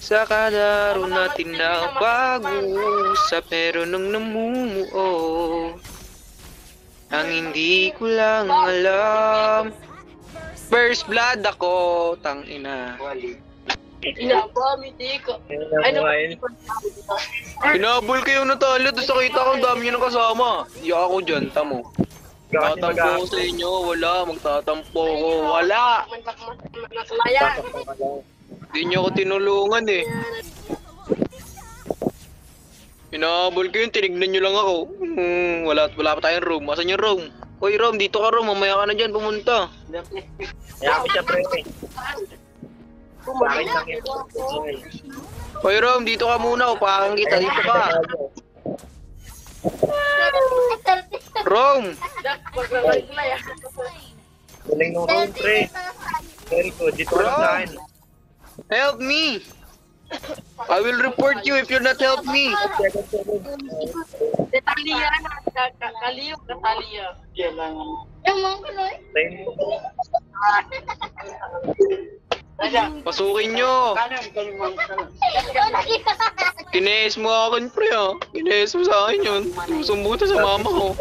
Sa kalaro natin na pag-uusap, pero nung namumuo, ang hindi ko lang alam. First blood ako, tangina. Hinabol kayo na talo, tapos nakita ko ang dami nyo ng kasama. Iyak ako dyan, tamo. Magtatampo ko sa inyo, wala. Magtatampo ko, wala. Hindi nyo ako tinulungan eh. Hinabol kayo, tinignan nyo lang ako. Wala pa tayong room. Asan yung room? Hoy Rom, dito ka Rom, mamaya ka na dyan pumunta. Kaya ako siya, pre. Bakit lang yun? Hoy Rom, dito ka muna, upakan kita, dito ka. Rom! Galing nung room, pre. Very good, dito ka lang sa akin. Help me! I will report you if you're not help me. Detalya na, kaliyo, detalya. Yan lang. Yung mga kuloy. Pasukin nyo. Kinees mo akin pre ha. Kinees mo sa akin yun. Susumbo kita sa mama ko.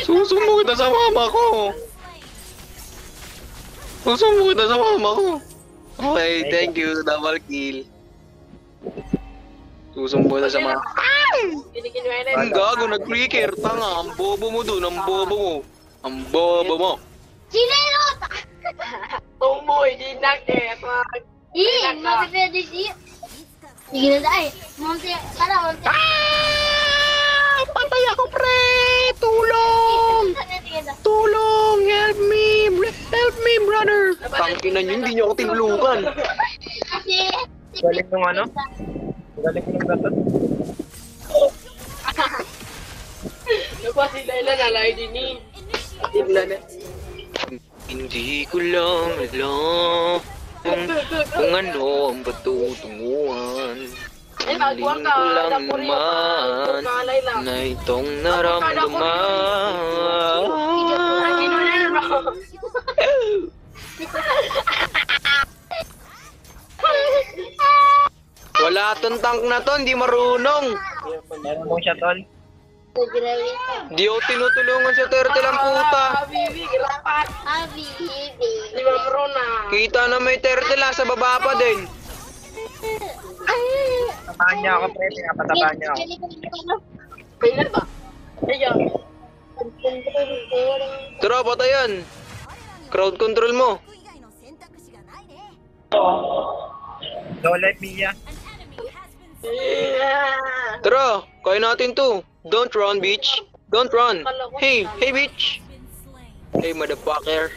Susumbo kita sa mama ko. Susumbo kita sa mama ko. Okay, thank you. Double kill. Susumbo kita sa mama. Ang gago, nag-freaker. Tanga, ang bobo mo dun. Ang bobo mo. Ang bobo mo. Sinelot! Tumoy, di nakit. Ih, mati-pwede siya. Sige na dahil. Monte, para monte. Patay ako, pre! Tulong! Tulong! Help me! Help me, brother! Tangkinan nyo, hindi nyo ako tinulukan. Kasi... Galing nung ano? Galing nung dapat. Diba sila nalay din ni? Tibla na. Hindi ko lang alam kung ano ang patutunguhan. Hindi ko lang naman na itong naramdaman. Wala tong tank na to, hindi marunong. Meron mo siya, tol. Di ako tinutulungan sa turtle ang puta. Habibi, kirapat. Habibi. Di ba maruna? Kita na may turtle sa baba pa din. Tapahan niya ako, pre. Pinapatapahan niya ako. Kailan ba? Ayun. Tara, patayan. Crowd control mo. Don't let me, ya. Tara, kaya natin to. Don't run, bitch. Don't run. Hey, hey, bitch. Hey, motherfucker.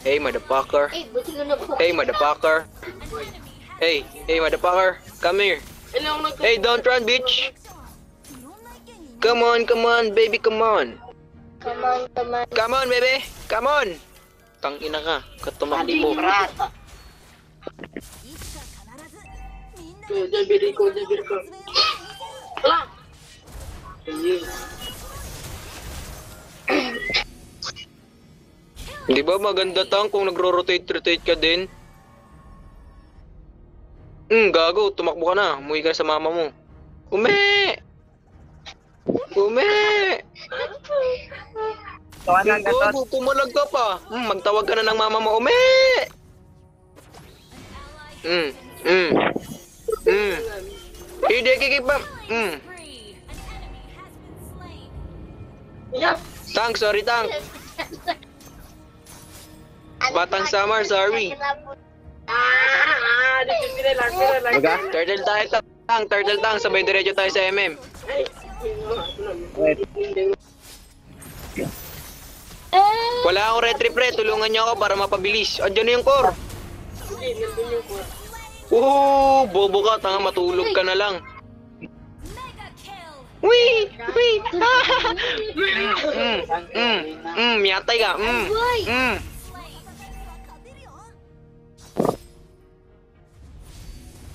Hey, motherfucker. Hey, motherfucker. Hey, hey, motherfucker. Come here. Hey, don't run, bitch. Come on, baby, come on. Come on, baby. Come on. Tangina ka. Katumakti mo. Jabiri ko. Wala. Di ba maganda tang kung nagro-rotate ka din? Gago, tumakbo ka na. Umuwi ka sa mama mo. Ume! Tawanan ka, tol. Gago, pumalag ka pa. Magtawag ka na ng mama mo. Ume! Hindi kikipam. Tang, sorry tang. Batang Samar, sorry. Turtle tang, sabay diretso tayo sa MM. Wait. Wala akong retry pre, tulungan niyo ako para mapabilis. Andiyan na yung core. Bobo ka, tanga, matulog ka na lang. Wee! Miyatay ka.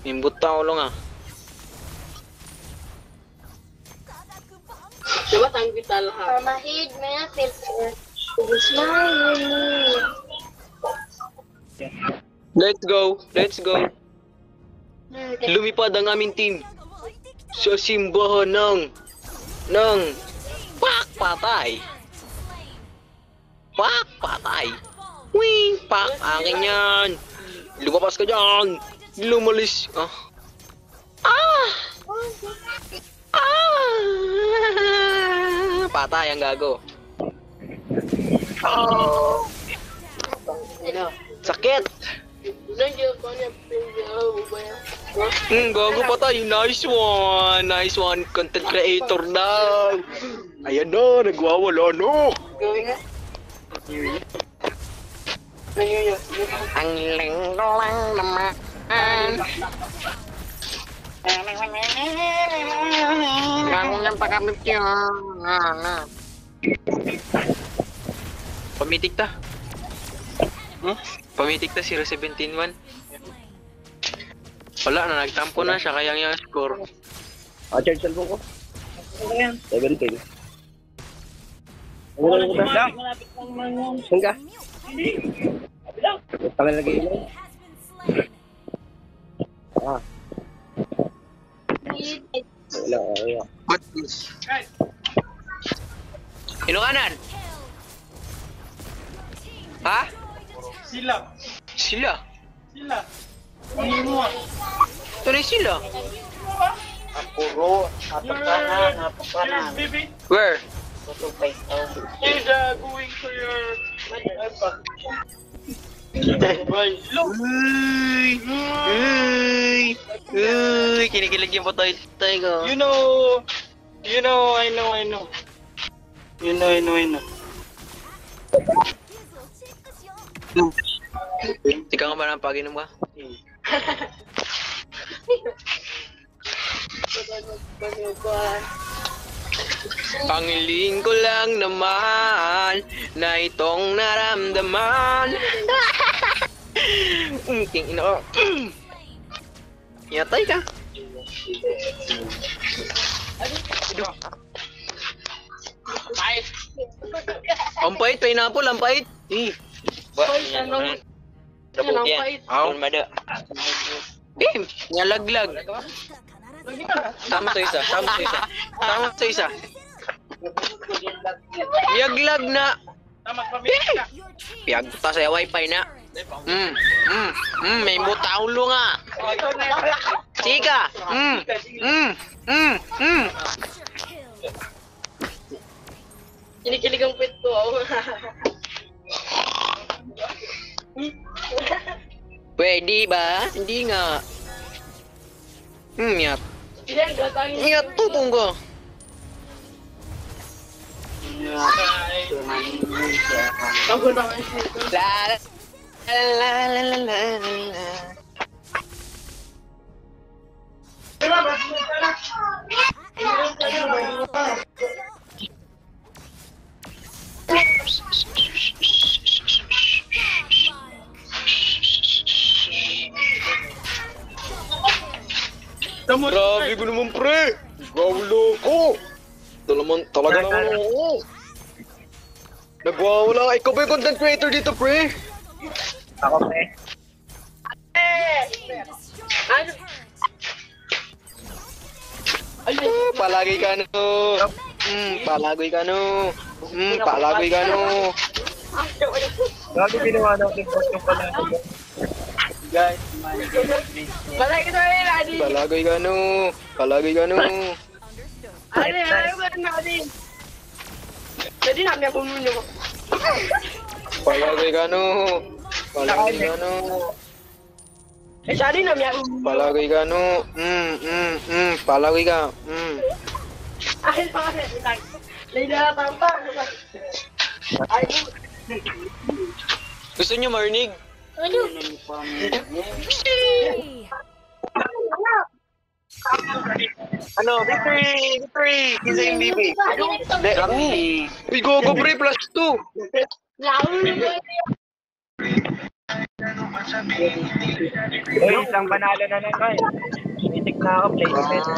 Mimbut tao lang ah. Diba tang kita lahat? Pamahid, may filter. Let's go. Lumipad ang aming team sa simbahan ng pak patay. Pak patay. Wing pak akin yan. Lumabas ka dyan. Lumalis. Ah. Patay ang gago. Sakit. Gago patay. Nice one. Nice one. Content creator daw. Ayan na. Nagwawala no. Ang linggo lang naman. Gago niyang pakamit yun. Pamitik ta. Pamitik ta 0-17-1. Wala na, nagtampo na siya, kaya yung score. Charge cellphone ko. 17. Wala ko ba? Saan ka? Tagal lagi ilo. Wala, wala. What is? Inuanan? Ha? Sila. Sila? Sila. Ano mo? Ito na yung sila. Apuro. Napakanan. Where? He's going to your... Uy, kinikilig yung patay ko. I know. Tika nga ba ng pag-inom ka? Pangiling ko lang naman na itong naramdaman. King ina ko. Yatay ka. Ang pait, pineapple, ang pait. Dabog yan. Ang mada. Nyalaglag. Tama sa isa, tama sa isa. Tama sa isa. Yaglag na. Piyag ta sa wifi na. May mutaulo nga. Chika. Kinikilig ang pet ko. Pwede ba? Hindi nga. Yap. Ingat tutong ko. La. Grabe ko naman pre. Gawlo ko. Talaga naman ako. Nagwawala. Ikaw ba yung content creator dito pre? Ako, pre. Palagi ka no. Palagi ka no. Palagi ka no. Grabe ginawa natin post yung pala. Guys, Balay ka na rin, Adi. Palagi ka no. Palagi ka no. Adi, ayaw ka na, Adi. Jadi namin ako nun yung... Palagi ka no. Palagi ka no. Eh, sari namin ako. Palagi ka no. Palagi ka. Ay, bakit? Layla, tampa. Ay, Gusto nyo marinig? ano, victory! Victory! Kisa yung baby. Uy, gogo pre, plus 2. Uy, isang banalo na naman. Itik na ako, play the better.